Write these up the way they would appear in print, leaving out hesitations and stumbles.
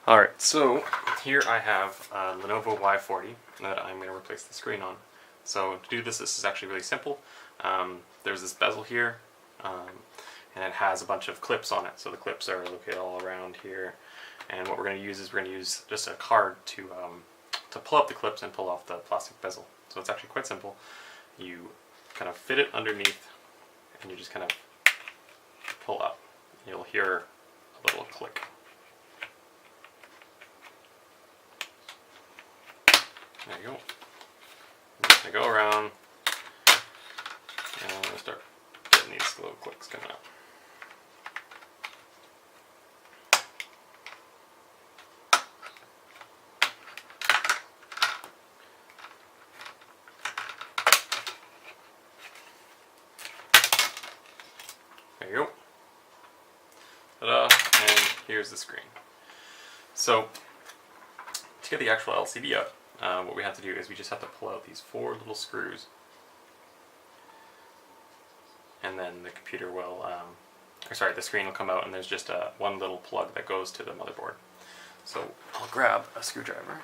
Alright, so here I have a Lenovo Y40 that I'm going to replace the screen on. So to do this is actually really simple. There's this bezel here, and it has a bunch of clips on it. So the clips are located all around here. And what we're going to use is we're going to use just a card to pull up the clips and pull off the plastic bezel. So it's actually quite simple. You kind of fit it underneath and you just kind of pull up. You'll hear a little click. There you go. I'm just going to go around and I'm going to start getting these little clicks coming up. There you go. Ta-da! And here's the screen. So, to get the actual LCD out, what we have to do is we just have to pull out these 4 little screws, and then the computer will, the screen will come out, and there's just one little plug that goes to the motherboard. So I'll grab a screwdriver.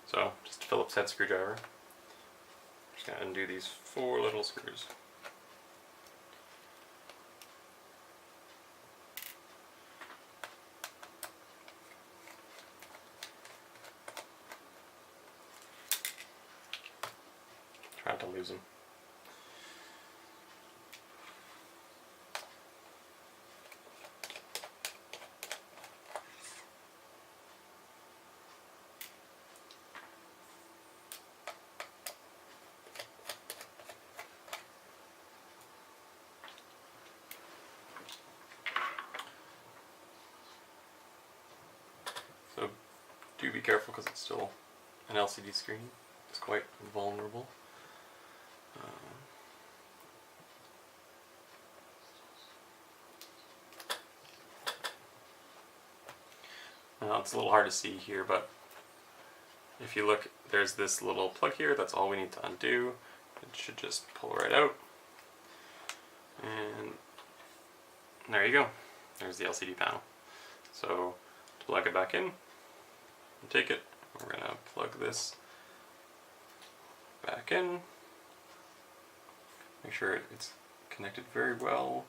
So, just a Phillips head screwdriver. Just going to undo these 4 little screws. Try not to lose them. So do be careful because it's still an LCD screen. It's quite vulnerable. Now it's a little hard to see here, but if you look, there's this little plug here. That's all we need to undo. It should just pull right out. And there you go. There's the LCD panel. So to plug it back in, and take it, we're going to plug this back in. Make sure it's connected very well.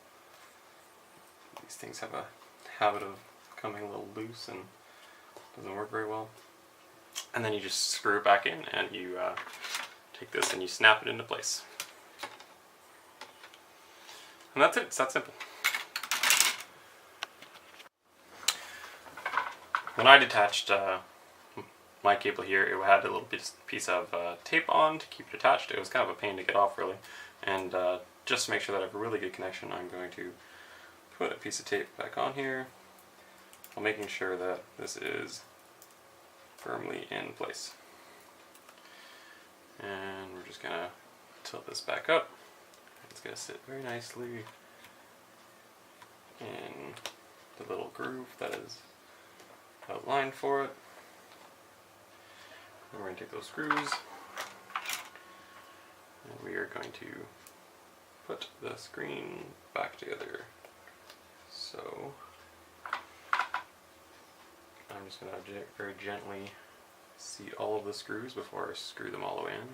These things have a habit of coming a little loose and doesn't work very well. And then you just screw it back in and you take this and you snap it into place. And that's it, it's that simple. When I detached my cable here, it had a little piece of tape on to keep it attached. It was kind of a pain to get off, really. And just to make sure that I have a really good connection, I'm going to put a piece of tape back on here, while making sure that this is firmly in place. And we're just going to tilt this back up. It's going to sit very nicely in the little groove that is outlined for it. And we're going to take those screws and we are going to put the screen back together. So I'm just going to very gently seat all of the screws before I screw them all the way in.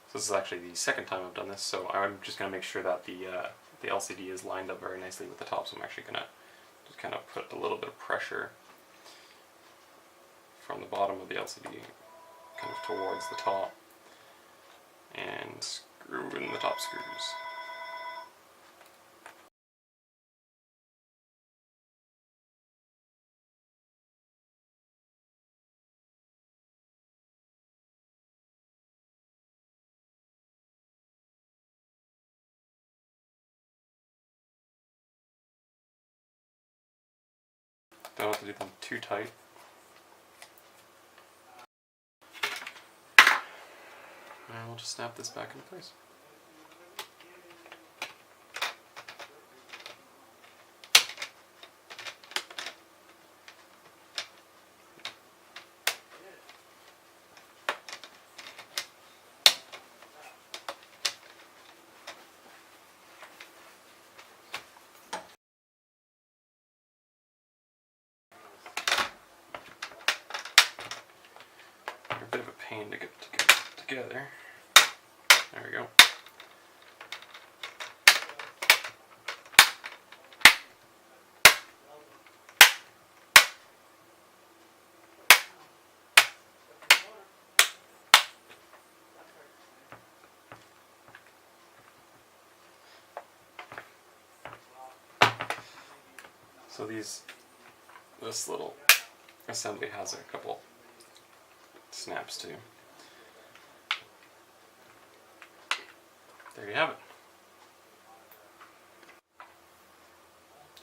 So this is actually the second time I've done this, so I'm just going to make sure that the LCD is lined up very nicely with the top, so I'm actually going to just kind of put a little bit of pressure from the bottom of the LCD kind of towards the top and screw in the top screws. Don't want to do them too tight. And we'll just snap this back into place. A bit of a pain to get together. There we go. So this little assembly has a couple snaps too. There you have it.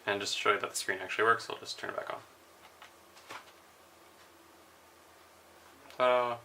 And just to show you that the screen actually works, I'll just turn it back on. Ta-da!